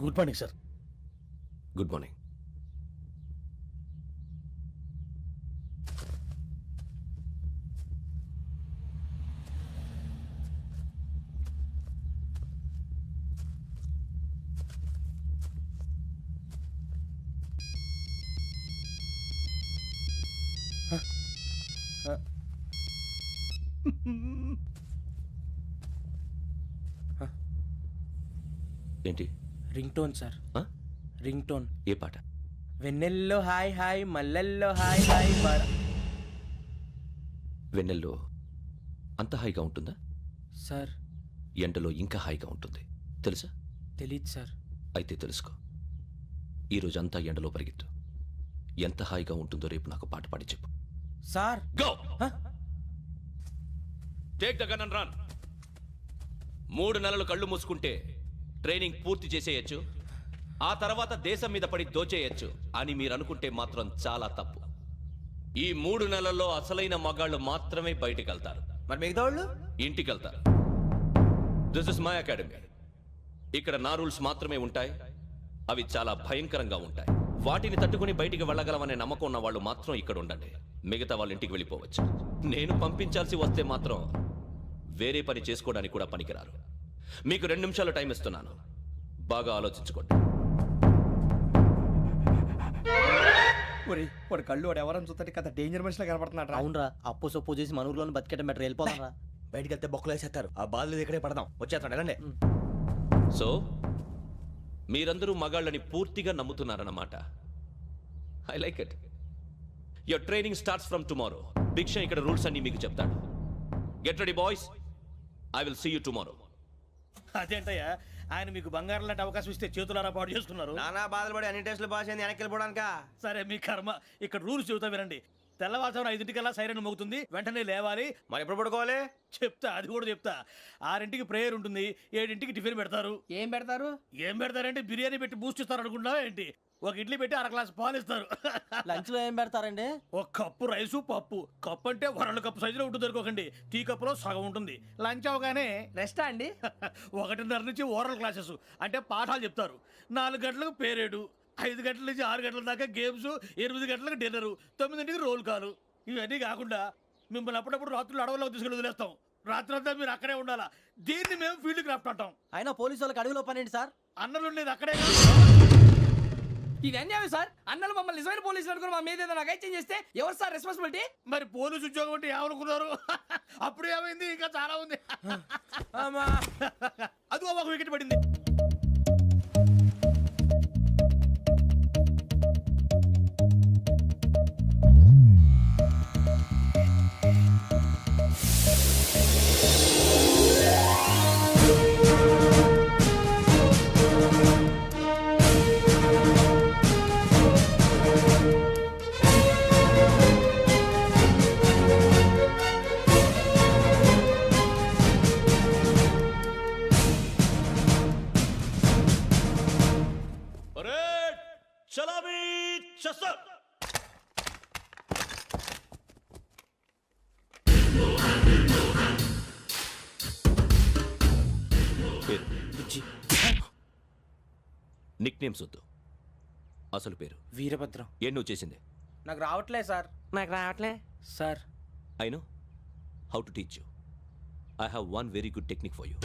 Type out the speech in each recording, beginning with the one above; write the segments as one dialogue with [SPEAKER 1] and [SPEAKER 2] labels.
[SPEAKER 1] Good morning sir.
[SPEAKER 2] Good morning. ఏంటి
[SPEAKER 1] ring tone sir. Ring tone.
[SPEAKER 2] ఏ పాట?
[SPEAKER 1] వెన్నెల్లో హాయ్ హాయ్ మల్లెల్లో హాయ్ హాయ్
[SPEAKER 2] వెన్నెల్లో అంత హాయిగా ఉంటుందా?
[SPEAKER 1] సార్
[SPEAKER 2] ఎండలో ఇంకా హాయిగా ఉంటుంది తెలుసా?
[SPEAKER 1] తెలీదు సార్.
[SPEAKER 2] అయితే తెలుసుకో. ఈరోజు అంతా ఎండలో పరిగెత్తు. ఎంత హాయిగా ఉంటుందో రేపు నాకు పాట పాడి చెప్పు.
[SPEAKER 1] Sir
[SPEAKER 2] go. Take the gun and run. 3 నెలలు కళ్ళు మూసుకుంటే ట్రైనింగ్ పూర్తి చేసేయచ్చు, ఆ తర్వాత దేశం మీద పడి దోచేయచ్చు అని మీరు అనుకుంటే మాత్రం చాలా తప్పు. ఈ 3 నెలల్లో అసలైన మగాళ్ళు మాత్రమే బయటికి వెళ్తారు.
[SPEAKER 1] మరి మిగతా వాళ్ళు
[SPEAKER 2] ఇంటికి వెళ్తారు. This is my academy. ఇక్కడ నా రూల్స్ మాత్రమే ఉంటాయి. అవి చాలా భయంకరంగా ఉంటాయి. వాటిని తట్టుకుని బయటికి వెళ్ళగలమనే నమ్మకం ఉన్న వాళ్ళు మాత్రం ఇక్కడ ఉండండి. మిగతా వాళ్ళు ఇంటికి వెళ్ళిపోవచ్చు. నేను పంపించాల్సి వస్తే మాత్రం వేరే పని చేసుకోవడానికి కూడా పనికిరారు. మీకు 2 నిమిషాలు టైం ఇస్తున్నాను. బాగా ఆలోచించుకోండి.
[SPEAKER 1] వాడు కళ్ళు వాడు ఎవరైనా చూస్తే కదా డేంజర్ మనిషిలో కనపడుతున్నాడు.
[SPEAKER 3] అవునరా, అప్పు సొప్పు చేసి మన ఊర్లో బతికేయడం బెటర్. వెళ్ళిపోతారా?
[SPEAKER 1] బయటికి వెళ్తే బొక్కలు వేసేస్తారు. ఆ బాధలు ఇక్కడే పడదాం. వచ్చేస్తాడు వెళ్ళండి.
[SPEAKER 2] సో మీరందరూ మగాళ్ళని పూర్తిగా నమ్ముతున్నారన్నమాట. I like it. Your training starts from tomorrow. Bhiksha ఇక్కడ రూల్స్ అన్ని మీకు చెప్తాడు. Get ready boys. I will see you tomorrow.
[SPEAKER 1] అదేంటయ్యా, ఆయన మీకు బంగారం లాంటి అవకాశం ఇస్తే చేతులారా పాటు చేసుకున్నారు.
[SPEAKER 4] నానా బాధలు పడి అన్ని టెస్టులు పాస్ అయింది, వెనక్కి వెళ్ళిపోవడానికా?
[SPEAKER 1] సరే మీ కర్మ. ఇక్కడ రూల్స్ చెబుతా వినండి. తెల్లవారుజామున 5 సైరన్ మోగుతుంది, వెంటనే లేవాలి.
[SPEAKER 4] మరి ఎప్పుడు పడుకోవాలి?
[SPEAKER 1] చెప్తా, అది కూడా చెప్తా. 6 ప్రేయర్ ఉంటుంది, 7 టిఫిన్ పెడతారు.
[SPEAKER 3] ఏం పెడతారు?
[SPEAKER 1] ఏం పెడతారంటే బిర్యానీ పెట్టి బూస్ట్ ఇస్తారు అనుకుంటున్నావా ఏంటి? ఒక ఇడ్లీ పెట్టి 1 గ్లాస్ పాలు ఇస్తారు.
[SPEAKER 3] లంచ్ లో ఏం పెడతారండి?
[SPEAKER 1] ఒక కప్పు రైసు పప్పు. కప్పు అంటే 1 కప్పు సైజులో ఉంటుంది అనుకోకండి. టీ కప్పులో సగం ఉంటుంది. లంచ్ అవగానే
[SPEAKER 3] రెస్టా అండి?
[SPEAKER 1] 1:30 నుంచి ఓరల్ క్లాసెస్ అంటే పాఠాలు చెప్తారు. 4 గంటలకు పేరేడు, 5 గంటల నుంచి 6 గంటల దాకా గేమ్స్, 8 గంటలకు డిన్నరు, 9 రోల్ కాలు. ఇవన్నీ కాకుండా మిమ్మల్ని అప్పుడప్పుడు రాత్రులు అడవుల్లో తీసుకెళ్ళి వదిలేస్తాం. రాత్రంతా మీరు అక్కడే ఉండాలా. దీన్ని మేము ఫీల్డ్ క్రాఫ్ట్ అంటాం.
[SPEAKER 3] అయినా పోలీసు వాళ్ళకి అడవిలో పని ఏంటి సార్?
[SPEAKER 1] అన్నలు ఉండేది అక్కడే.
[SPEAKER 5] ఇది అన్యాయం సార్. అన్నలు మమ్మల్ని నిజమైన పోలీసులు అనుకుని మా మీద ఏదైనా నగైత్యం చేస్తే ఎవరు సార్ రెస్పాన్సిబిలిటీ?
[SPEAKER 1] మరి పోలీసు ఉద్యోగం అంటే ఏమనుకున్నారు? అప్పుడు ఏమైంది? ఇంకా చాలా ఉంది. అదిగో ఒక వికెట్ పడింది.
[SPEAKER 2] నిక్ నేమ్స్ వద్దు, అసలు పేరు.
[SPEAKER 1] వీరభద్రం.
[SPEAKER 2] ఏం నువ్వు చేసింది?
[SPEAKER 3] నాకు రావట్లే సార్.
[SPEAKER 5] నాకు రావట్లే
[SPEAKER 1] sir.
[SPEAKER 2] I know how to teach you. I have one very good technique for you.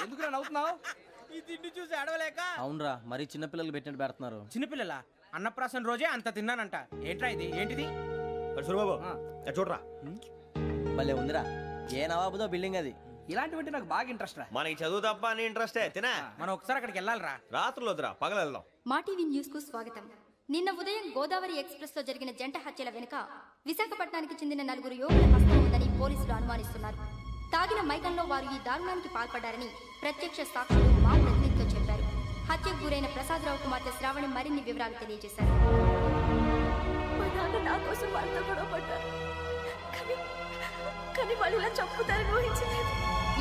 [SPEAKER 5] ఎందుకు నవ్వుతున్నావు?
[SPEAKER 3] ఈ తిండి చూసి అడవలేక. అవునరా, మరి చిన్నపిల్లలు పెట్టినట్టు పెడుతున్నారు.
[SPEAKER 5] చిన్నపిల్లల అన్నప్రాసన రోజే అంత తిన్నానంట. ఏంట్రా ఇది? ఏంటిది?
[SPEAKER 4] సూరిబాబు చూడరా.
[SPEAKER 3] భలే ఉందిరా. ఏ నవాబుదో బిల్డింగ్ అది.
[SPEAKER 5] ఇలాంటివంటే నాకు బాగా ఇంట్రెస్ట్ రా.
[SPEAKER 4] మనకి చదువు తప్ప అని ఇంట్రెస్టే. తినా
[SPEAKER 5] మనం ఒకసారి అక్కడికి వెళ్ళాలిరా.
[SPEAKER 4] రాత్రులు వద్దురా, పగలు వెళ్దాం.
[SPEAKER 6] మా టీవీ న్యూస్ కు స్వాగతం. నిన్న ఉదయం గోదావరి ఎక్స్ప్రెస్ లో జరిగిన జంట హత్యల వెనుక విశాఖపట్నానికి చెందిన 4 యువకుల హస్తం ఉందని పోలీసులు అనుమానిస్తున్నారు. తాగిన మైకంలో వారు ఈ దారుణానికి పాల్పడ్డారని ప్రత్యక్ష సాక్షులు మా ప్రతినిధితో చెప్పారు. హత్యకు గురైన ప్రసాదరావు కుమార్తె శ్రావణి మరిన్ని వివరాలు తెలియజేశారు.
[SPEAKER 7] నా కోసం వాళ్ళతో గొడవ పడ్డారు, కానీ వాళ్ళు ఇలా చంపుతారని ఊహించలేదు.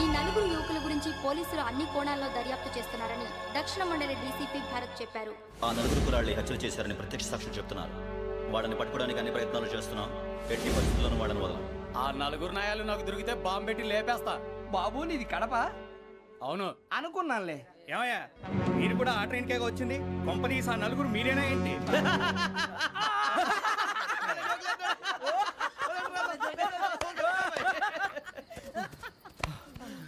[SPEAKER 6] ఈ నలుగురు యువకుల గురించి పోలీసులు అన్ని కోణాల్లో దర్యాప్తు చేస్తున్నారని దక్షిణ మండలి డీసీపీ భరత్ చెప్పారు.
[SPEAKER 7] ఆ నలుగురు కురాళ్ళు హత్యలు చేశారని ప్రత్యక్ష సాక్షులు చెప్తున్నారు. వాళ్ళని పట్టుకోవడానికి అన్ని ప్రయత్నాలు చేస్తున్నాం. ఎట్టి పరిస్థితుల్లోనూ వాళ్ళని వదలం.
[SPEAKER 5] ఆ నలుగురు నాయాలు నాకు దొరికితే బాంబు పెట్టి లేపేస్తా. బాబు నీది కడప? అవును అనుకున్నానులే.
[SPEAKER 4] ఏమయ్యా మీరు కూడా ఆ ట్రైన్ కేగా వచ్చింది? కంపెనీస్ ఆ నలుగురు మీరేనా ఏంటి?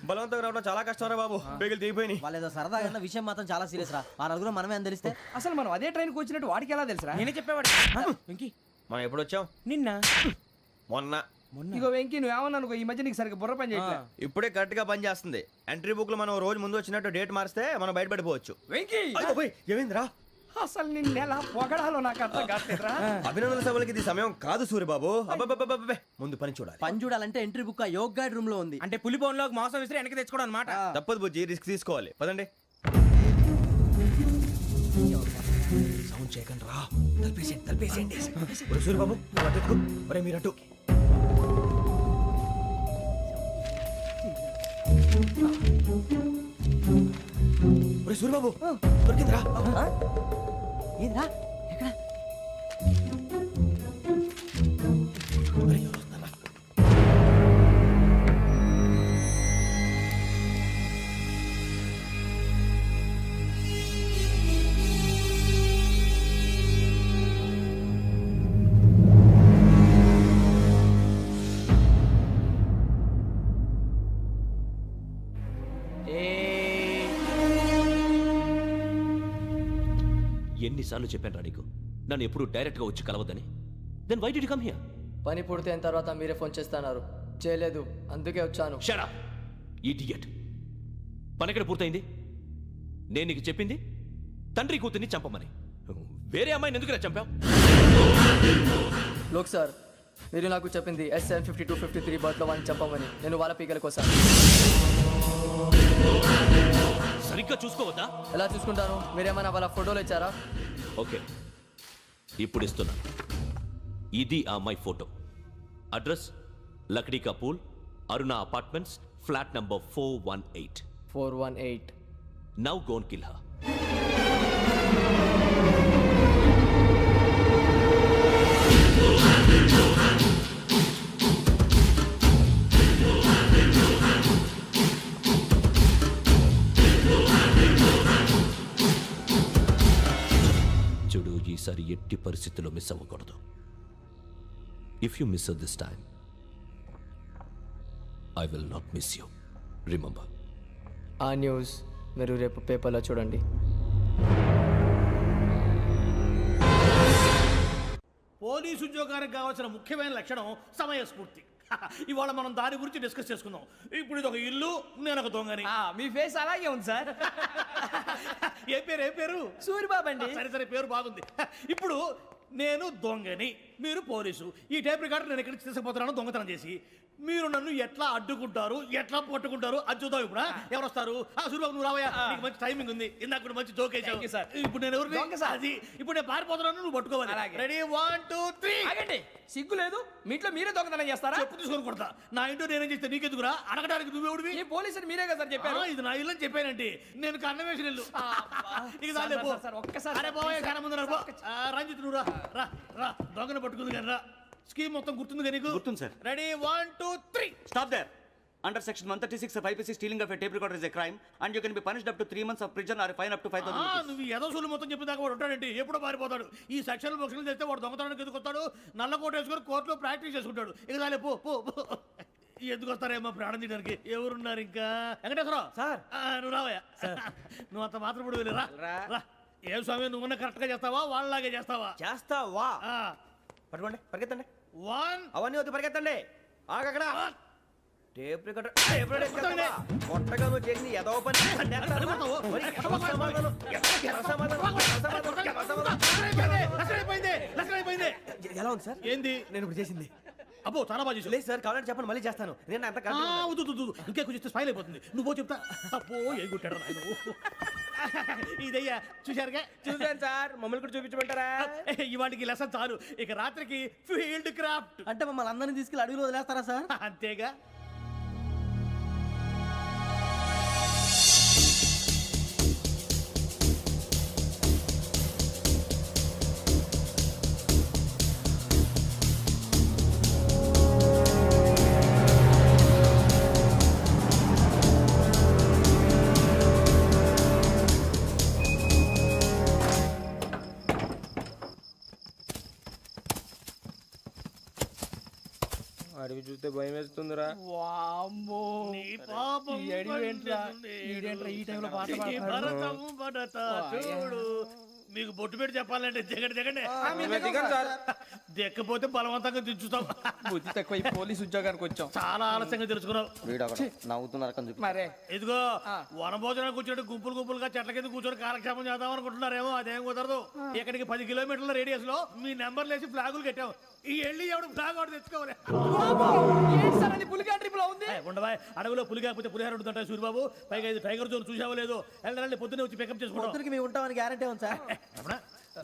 [SPEAKER 4] బలవంతంగా రావడం చాలా కష్టం రా బాబు. బేగులు దిగిపోయినాయి.
[SPEAKER 3] వాళ్ళు ఏదో సరదాగా విషయం మాత్రం చాలా సీరియస్ రా. ఆ నలుగురు మనమే అని తెలిస్తే
[SPEAKER 5] అసలు మనం అదే ట్రైన్కి వచ్చినట్టు వాడికి ఎలా తెలుసురా?
[SPEAKER 4] నేనే చెప్పేవాడు. మనం ఎప్పుడు వచ్చాం?
[SPEAKER 5] నిన్న
[SPEAKER 4] మొన్న.
[SPEAKER 5] ఇగో వెంకీ నువ్వేమన్నా అనుకో, ఈ మధ్య నీకు సరిగ్గా బుర్ర పని చేయట్లే.
[SPEAKER 4] ఇప్పుడే కరెక్ట్ గా పని చేస్తుంది. ఎంట్రీ బుక్ లో మనం రోజు ముందు వచ్చినట్టు డేట్ మారిస్తే మనం బయటపడిపోవచ్చు.
[SPEAKER 5] వెంకీ
[SPEAKER 4] ఏమైందిరా?
[SPEAKER 5] అసలు నిన్న ఎలా పొగడాలో నాకు అర్థం కాట్లేదురా.
[SPEAKER 4] అభినందన సభలకి ఇది సమయం కాదు సూర్యబాబు. అబ్బబ్బబ్బబ్బబ్బే, ముందు పని చూడాలి.
[SPEAKER 3] పని చూడాలంటే ఎంట్రీ బుక్ ఆ యోగ్ గైడ్ రూమ్ లో ఉంది.
[SPEAKER 5] అంటే పులి బోన్ లోకి మాంసం విసిరి వెనక్కి తెచ్చుకోవడం అనమాట.
[SPEAKER 4] తప్పదు బుజ్జి, రిస్క్ తీసుకోవాలి. పదండి. సౌండ్ చేయకండి రా. తలపేసేయండి. ఒరే సూర్యబాబు నువ్వు అటు ఎత్తుకో. ఒరే మీరు అటు. ఒరే సూర్యబాబు దొరికిందిరా.
[SPEAKER 3] ఏంద్రా ఎక్కడ?
[SPEAKER 4] ఒరే, ఎవరు వస్తున్నారా?
[SPEAKER 2] ఎన్నిసార్లు చెప్పాను నీకు నన్ను ఎప్పుడు డైరెక్ట్ గా వచ్చి కలవద్దని? Then why did you come here?
[SPEAKER 8] పని పూర్తయిన తర్వాత మీరే ఫోన్ చేస్తున్నారు. చేయలేదు, అందుకే వచ్చాను.
[SPEAKER 2] Shut up idiot. పని ఎక్కడ పూర్తయింది? నేను నీకు చెప్పింది తండ్రి కూతుర్ని చంపమని. వేరే అమ్మాయిని ఎందుకు చంపావు?
[SPEAKER 8] లోక్ సార్, మీరు నాకు చెప్పింది SN 5253 బర్త్లో వాడిని చంపమని. నేను వాళ్ళ పీకల కోసం.
[SPEAKER 2] సరిగ్గా చూసుకోవద్దా?
[SPEAKER 8] ఎలా చూసుకుంటాను? మీరేమైనా వాళ్ళ ఫోటోలు ఇచ్చారా?
[SPEAKER 2] ఓకే, ఇప్పుడు ఇస్తున్నా. ఇది ఆ అమ్మాయి ఫోటో. అడ్రస్ లక్డీ కా pool, Aruna apartments, flat number 418.
[SPEAKER 8] 418.
[SPEAKER 2] Now go and kill her. చూడు, ఈసారి ఎట్టి పరిస్థితుల్లో మిస్ అవ్వకూడదు. If you miss this time I will not miss you. Remember.
[SPEAKER 8] ఆ న్యూస్ మీరు రేపు పేపర్లో చూడండి.
[SPEAKER 1] పోలీసు ఉద్యోగానికి కావాల్సిన ముఖ్యమైన లక్షణం సమయస్ఫూర్తి. ఇవాళ మనం దాని గురించి డిస్కస్ చేసుకుందాం. ఇప్పుడు ఇది ఒక ఇల్లు, నేను ఒక దొంగని.
[SPEAKER 5] మీ ఫేస్ అలాగే ఉంది సార్.
[SPEAKER 1] ఏ పేరు?
[SPEAKER 5] సూరిబాబు అండి.
[SPEAKER 1] సరే పేరు బాగుంది. ఇప్పుడు నేను దొంగని, మీరు పోలీసు. ఈ టైప్ రికార్డు నేను ఎక్కడికి తీసుకుపోతున్నాను దొంగతనం చేసి. మీరు నన్ను ఎట్లా అడ్డుకుంటారు, ఎట్లా పట్టుకుంటారు అది చూద్దాం. ఇప్పుడు ఎవరు వస్తారు? సూరిబాబు నువ్వు రావయ్యా, నీకు మంచి టైమింగ్ ఉంది. ఇందాక కూడా మంచి జోక్ వేసావు సార్. ఇప్పుడు నేను ఎవరు? అది ఇప్పుడు నేను పారిపోతున్నాను, నువ్వు పట్టుకోవాలి. రెడీ 1 2 3.
[SPEAKER 5] ఆగండి, సిగ్గు లేదు? మీ ఇంట్లో మీరే దొంగతనం చేస్తారా?
[SPEAKER 1] చెప్పు తీసుకొని కొడతా. నా ఇంట్లో నేనేం చేస్తే నీకెందుకురా? అడగడానికి నువ్వెవడివి?
[SPEAKER 5] ఈ పోలీసులు మీరే కదా సార్ చెప్పారు.
[SPEAKER 1] ఇది నా ఇల్లు అని చెప్పానండి. నేను కన్న వేసిన ఇల్లు. ఇక చాలే పో.
[SPEAKER 5] ఒక్కసారి
[SPEAKER 1] అరే పోయే కన్న ముందు రంజిత్ నువ్వు రా దొంగను పట్టుకుంది కానీ రా. స్కీమ్ మొత్తం గుర్తుంది కానీ నీకు?
[SPEAKER 9] గుర్తుంది sir.
[SPEAKER 1] Ready 1 2 3.
[SPEAKER 9] Stop there. Under section 136 of IPC, stealing of a tape recorder is a crime and you can be punished up to 3 months of prison or a fine up to 5,000 rupees.
[SPEAKER 1] నువ్వు ఎదసూలు మొత్తం చెప్పేదాకా వాడు ఉంటాడండి. ఎప్పుడో పారిపోతాడు. ఈ section బొక్షన్లు చేస్తే వాడు దొంగతనానికి ఎందుకు వస్తాడు? నల్ల కోట వేసుకొని కోర్టులో ప్రాక్టీస్ చేసుకుంటాడు. ఇక చాలే పో. ఎందుకు వస్తారేమో ప్రాణం తీయడానికి. ఎవరున్నారు ఇంకా? వెంకటేశ్వరరావు
[SPEAKER 4] సార్.
[SPEAKER 1] నువ్వు రావయ్యా. నువ్వు అంత మాత్రం ఇప్పుడు వెళ్ళి రా. ఏం స్వామి, నువ్వున్న కరెక్ట్ గా చేస్తావా వాళ్ళలాగే చేస్తావా?
[SPEAKER 4] చేస్తావా? పట్టుకోండి, పరిగెత్తండి.
[SPEAKER 1] 1
[SPEAKER 4] అవన్నీ వద్దు, పరిగెత్తండి. ఆగక్కడ. టేప్ రికార్డర్ కొట్టగా నువ్వు చేసింది ఏదో పని. ఎలా ఉంది సార్?
[SPEAKER 1] ఏంది
[SPEAKER 4] నేను ఇప్పుడు చేసింది?
[SPEAKER 1] అబ్బో చాలా బాగా చేసావు.
[SPEAKER 4] లేదు సార్, కావాలంటే చెప్పండి, మళ్ళీ చేస్తాను. నేను అంత కాదు.
[SPEAKER 1] ఇంకే కొంచెం స్పైల్ అయిపోతుంది. నువ్వు చెప్తా. అబ్బో ఏ కొట్టాడు నాయన. ఇదయ్యా చూశారుగా?
[SPEAKER 5] చూసాను సార్. మమ్మల్ని కూడా చూపించమంటారా?
[SPEAKER 1] ఇవాటికి లెసన్ చాలు. ఇక రాత్రికి ఫీల్డ్ క్రాఫ్ట్.
[SPEAKER 3] అంటే మమ్మల్ని అందరినీ తీసుకెళ్ళి అడవిలో వదిలేస్తారా సార్?
[SPEAKER 1] అంతేగా.
[SPEAKER 5] అడవి చూస్తే భయం వేస్తుందిరా.
[SPEAKER 3] వామ్మో
[SPEAKER 1] నీ పాపం
[SPEAKER 3] ఈ అడవి ఏంట్రా?
[SPEAKER 1] పండుతుంది.
[SPEAKER 3] ఈడేంట్రా ఈ టైంలో పాట
[SPEAKER 1] ఈ
[SPEAKER 3] పాడుతున్నాడు?
[SPEAKER 1] భరతం పడతా చూడు. మీకు బొట్టు పెట్టి చెప్పాలంటే దిగండి దిగండి
[SPEAKER 5] దిగండి సార్.
[SPEAKER 1] దిక్కపోతే బలవంతంగా దించుతాం.
[SPEAKER 3] బుద్ధి తక్కువ ఈ పోలీస్ ఉద్యోగానికి వచ్చాం.
[SPEAKER 1] చాలా ఆలస్యంగా తెలుసుకున్నావు.
[SPEAKER 3] వీడు నవ్వుతున్నారు కని
[SPEAKER 5] మరే
[SPEAKER 1] ఇదిగో వనభోజనం కూర్చోటి గుంపులు గుంపులుగా చెట్ల కింద కూర్చొని కాలక్షేపం చేద్దాం అనుకుంటున్నారేమో, అదేం కుదరదు. ఇక్కడికి 10 కిలోమీటర్ల రేడియస్ లో మీ నెంబర్లు వేసి ఫ్లాగులు కట్టాం. ఈ వెళ్ళి ఎవడు ఫ్లాగ్ ఒకటి తెచ్చుకోవాలి.
[SPEAKER 3] పులిగా ట్రిప్ లో ఉంది.
[SPEAKER 1] ఉండవా అడవిలో పులి కాకపోతే పులిహార ఉంటుంట సూరిబాబు. పైగా ఇది టైగర్ జోన్ చూసావో లేదో. వెళ్ళండి పొద్దున్నే వచ్చి పికప్ చేసుకుంటాం.
[SPEAKER 3] పొద్దునకి మేము ఉంటామని గ్యారంటీ ఉంది సార్.
[SPEAKER 1] రమణ,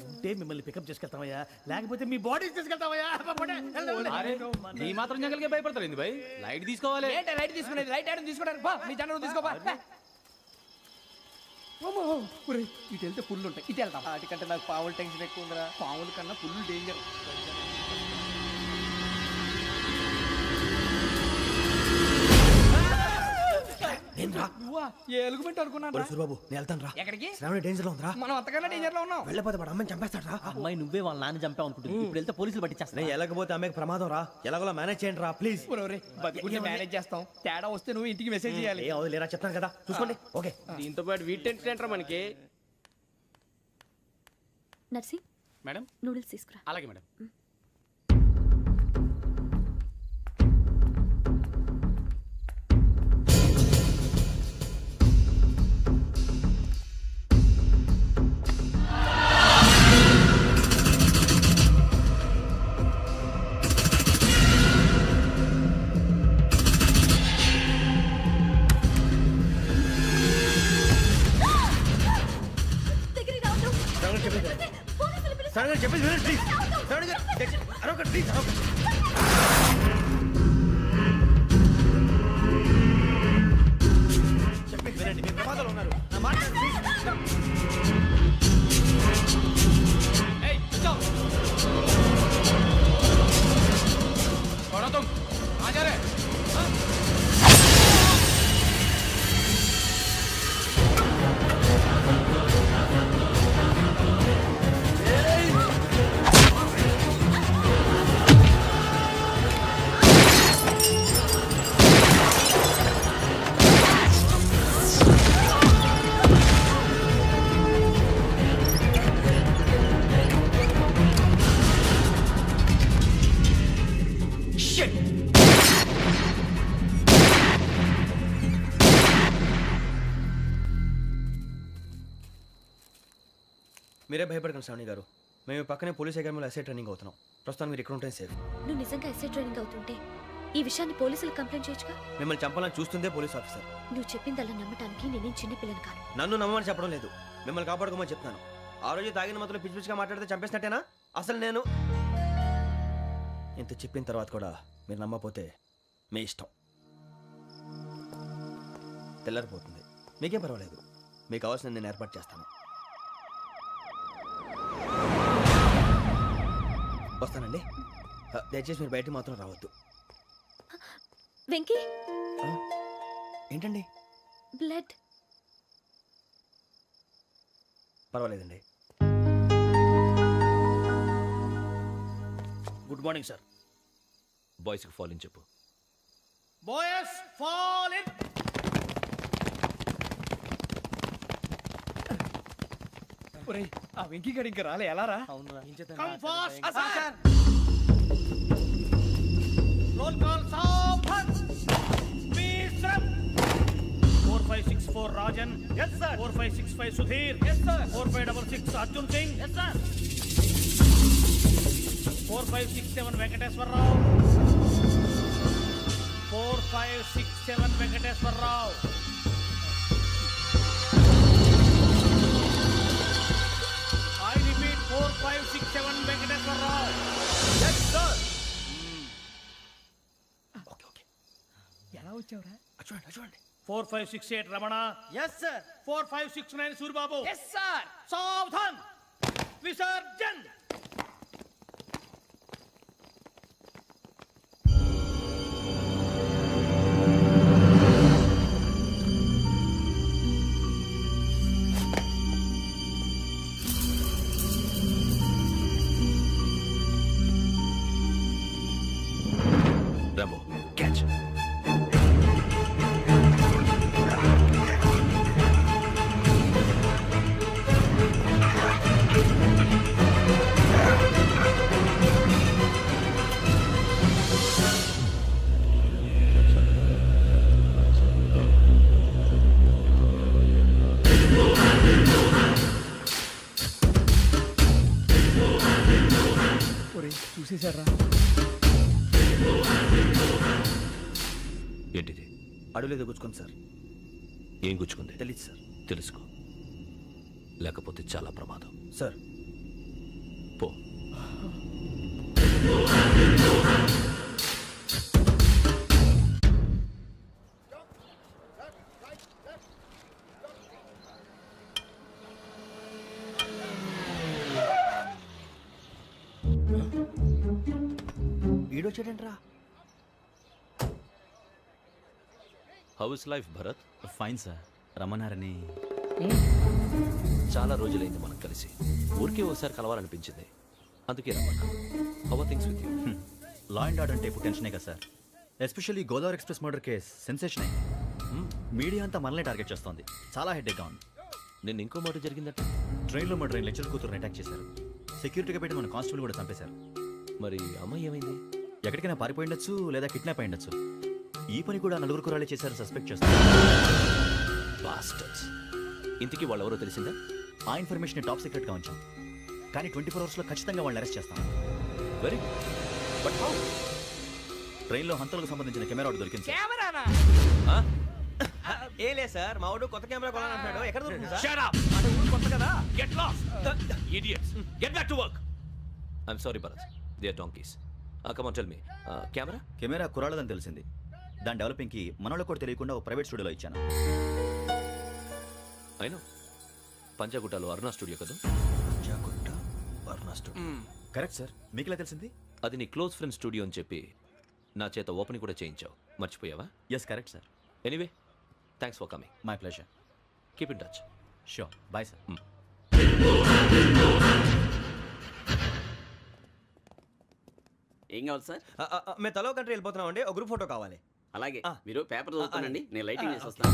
[SPEAKER 1] ఉంటే మిమ్మల్ని పికప్ చేసుకెళ్తామయ్యా, లేకపోతే మీ బాడీ తీసుకెళ్తామయ్యా.
[SPEAKER 5] ఈ మాత్రం జంగల్కే భయపడతారు ఏంది భయ్? లైట్ తీసుకోవాలి.
[SPEAKER 3] ఏంటి లైట్ తీసుకునేది? లైట్ ఆడని తీసుకోవడానికి బా మీ జనం తీసుకోబా. ఇటు వెళ్తే పుల్లు ఉంటాయి, ఇటు వెళ్తాం. వాటికంటే నాకు పావులు టెన్షన్ ఎక్కువ ఉందిరా. పావుల కన్నా పుల్లు డేంజర్. ఏ ఎలుగుబెట్టి అనుకున్నాను.
[SPEAKER 4] సూరిబాబు నేను వెళ్తాను రా.
[SPEAKER 3] ఎక్కడికి?
[SPEAKER 4] శ్రావణి డేంజర్ లో ఉందిరా.
[SPEAKER 3] మనం అంతకన్నా డేంజర్ లో ఉన్నాం.
[SPEAKER 4] వెళ్ళపోతే వాడు అమ్మని చంపేస్తాడు రా.
[SPEAKER 3] అమ్మాయి నువ్వే వాళ్ళ నాన్న చంపావు అనుకుంటుంది. ఇప్పుడు వెళ్తే పోలీసులు పట్టించేస్తా.
[SPEAKER 4] నేను వెళ్ళకపోతే అమ్మకి ప్రమాదం రా. ఎలాగోలా మేనేజ్ చేయండి రా ప్లీజ్.
[SPEAKER 3] బతుకుంటే మేనేజ్ చేస్తాం. తేడా వస్తే నువ్వు ఇంటికి మెసేజ్ చేయాలి.
[SPEAKER 4] ఏ అవును లేరా చెప్తాను కదా చూసుకోండి. ఓకే
[SPEAKER 5] దీంతో పాటు వీటి టెంట్ ఏంట్రా మనకి?
[SPEAKER 6] నర్సి
[SPEAKER 5] మేడం
[SPEAKER 6] నూడిల్స్ తీసుకురా.
[SPEAKER 5] అలాగే మేడం.
[SPEAKER 4] శ్రావణి చెప్పేసి వినండి ప్లీజ్. శ్రావణి గారు అరొకటి ప్లీజ్ అరొకటి. చెప్పేసి వినండి, మీరు ప్రమాదాలు ఉన్నారు. నా మాట వినండి, ప్లీజ్.
[SPEAKER 5] ఏయ్ चल छोड़ो तुम आ जा रहे हाँ?
[SPEAKER 4] మీరే భయపడకండి శ్రావణి గారు. మేము పక్కనే పోలీస్ అకాడమీలో ఎస్ఐ ట్రైనింగ్ అవుతున్నాం. ప్రస్తుతం మీరు ఇక్కడ ఉంటే సేఫ్.
[SPEAKER 6] నువ్వు నిజంగా ఎస్ఐ ట్రైనింగ్ అవుతుంటే ఈ విషయాన్ని పోలీసులకు కంప్లైంట్ చేయొచ్చుగా.
[SPEAKER 4] మిమ్మల్ని చంపాలని చూస్తుందే పోలీస్ ఆఫీసర్.
[SPEAKER 6] నువ్వు చెప్పిందల్లా నమ్మటానికి నేనేం చిన్న పిల్లని కాను.
[SPEAKER 4] నన్ను నమ్మమని చెప్పడం లేదు, మిమ్మల్ని కాపాడుకోమని చెప్తున్నాను. ఆ రోజు తాగిన మొత్తం పిచ్చి పిచ్చిగా మాట్లాడితే చంపేసినట్టేనా? అసలు నేను ఇంత చెప్పిన తర్వాత కూడా మీరు నమ్మపోతే మీ ఇష్టం. తెల్లరిపోతుంది, మీకేం పర్వాలేదు. మీకు కావాల్సిన నేను ఏర్పాటు చేస్తాను. వస్తానండి. దయచేసి మీరు బయటికి మాత్రం రావద్దు.
[SPEAKER 6] వెంకీ
[SPEAKER 4] ఏంటండి?
[SPEAKER 6] బ్లడ్.
[SPEAKER 4] పర్వాలేదండి.
[SPEAKER 1] Good morning sir.
[SPEAKER 2] బాయ్స్కి ఫాల్ ఇన్ చెప్పు.
[SPEAKER 1] Boys fall in.
[SPEAKER 3] ఒరేయ్ ఆ వెంకీ గడి ఇంకా రాలే. ఎలా రా?
[SPEAKER 1] Come fast sir. Roll call సావధాన్. Speed run. 4564 Rajan. yes sir. 4565 Sudheer. yes sir. 4566 Arjun Singh. yes sir. 4567 Venkateswara Rao. 4567 Venkateswara Rao. I repeat 4567 Venkateswara Rao. yes sir.
[SPEAKER 4] Okay okay
[SPEAKER 3] ఎలా వచ్చావురా?
[SPEAKER 4] చూడండి చూడండి.
[SPEAKER 1] 4568 Ramana.
[SPEAKER 3] yes sir.
[SPEAKER 1] 4569 Suribabu.
[SPEAKER 3] yes sir.
[SPEAKER 1] సావధాన్. Visarjan.
[SPEAKER 2] Rama
[SPEAKER 3] చూసేశారా?
[SPEAKER 2] ఏంటిది?
[SPEAKER 4] అడవిలో గుచ్చుకుంది సార్.
[SPEAKER 2] ఏం గుచ్చుకుంది?
[SPEAKER 4] తెలీదు సార్.
[SPEAKER 2] తెలుసుకో, లేకపోతే చాలా ప్రమాదం.
[SPEAKER 4] సార్
[SPEAKER 2] పో.
[SPEAKER 4] ఈడొచ్చాడంట్రా.
[SPEAKER 2] How is life Bharat?
[SPEAKER 7] Fine sir. రమ్మన్నారని.
[SPEAKER 2] చాలా రోజులైంది మనం కలిసి. ఊరికే ఒకసారి కలవాలనిపించింది, అందుకే రమ్మన్నా. How are things with you?
[SPEAKER 7] Law and order అంటే ఇప్పుడు టెన్షనే కదా sir. Especially Godavari express murder case sensation అయింది. మీడియా అంతా మనల్ని టార్గెట్ చేస్తోంది. చాలా హెడ్ఏక్గా ఉంది.
[SPEAKER 2] నిన్న ఇంకో మాట జరిగిందట.
[SPEAKER 7] ట్రైన్లో మా ట్రైన్ లెక్చర్ కూతురుని అటాక్ చేశారు. సెక్యూరిటీగా పెట్టి మన కానిస్టేబుల్ కూడా చంపేశారు.
[SPEAKER 2] మరి అమ్మాయి ఏమైంది?
[SPEAKER 7] ఎక్కడికైనా పారిపోయి ఉండొచ్చు, లేదా కిడ్నాప్ అయి ఉండొచ్చు. ఈ పని కూడా నలుగురు కురాలే చేశారు సస్పెక్ట్ చేస్తారు.
[SPEAKER 2] బాస్టర్స్. ఇంతకీ వాళ్ళెవరో తెలిసిందా?
[SPEAKER 7] ఆ ఇన్ఫర్మేషన్ టాప్ సీక్రెట్గా ఉంచాం, కానీ 24 అవర్స్లో ఖచ్చితంగా వాళ్ళని అరెస్ట్ చేస్తాం.
[SPEAKER 2] Very good. But how?
[SPEAKER 7] ట్రైన్లో హంతలకు సంబంధించిన కెమెరా ఒకటి దొరికింది సార్.
[SPEAKER 5] కెమెరానా?
[SPEAKER 4] ఏం లేదు సార్, మా వాడు కొత్త కెమెరా కొనాలంటున్నాడు. ఎక్కడ దొరుకుతుంది సార్?
[SPEAKER 2] Shut up!
[SPEAKER 4] అంటే ఊరు కొత్త కదా.
[SPEAKER 2] Get lost! Idiots! Get back to work! I'm sorry, Bharat. They are donkeys. Come on, tell me. Camera?
[SPEAKER 7] Camera కురాలదని తెలిసింది. దాని డెవలపింగ్కి మనలో కూడా తెలియకుండా ఒక ప్రైవేట్ స్టూడియోలో ఇచ్చాను.
[SPEAKER 2] I know. పంజాగుట్టలో అరుణా స్టూడియో కదా?
[SPEAKER 4] జాగుట్ట వర్ణ స్టూడియో.
[SPEAKER 7] Correct sir. మీకు ఎలా తెలిసింది?
[SPEAKER 2] అది నీ క్లోజ్ ఫ్రెండ్ స్టూడియో అని చెప్పి నా చేత ఓపెనింగ్ కూడా చేయించావు. మర్చిపోయావా?
[SPEAKER 7] Yes correct sir.
[SPEAKER 2] Anyway, thanks for coming.
[SPEAKER 7] My pleasure.
[SPEAKER 2] Keep in touch.
[SPEAKER 7] Sure. Bye sir.
[SPEAKER 5] ఏం కావాలి సార్?
[SPEAKER 4] మేము తలో కంట్రీ వెళ్ళిపోతున్నాం అండి. ఒక గ్రూప్ ఫోటో కావాలి.
[SPEAKER 5] అలాగే
[SPEAKER 4] ఆ.
[SPEAKER 5] మీరు పేపర్ చదువుతానండి,
[SPEAKER 4] అలాగే.
[SPEAKER 5] నేను లైటింగ్ చేసి వస్తాను.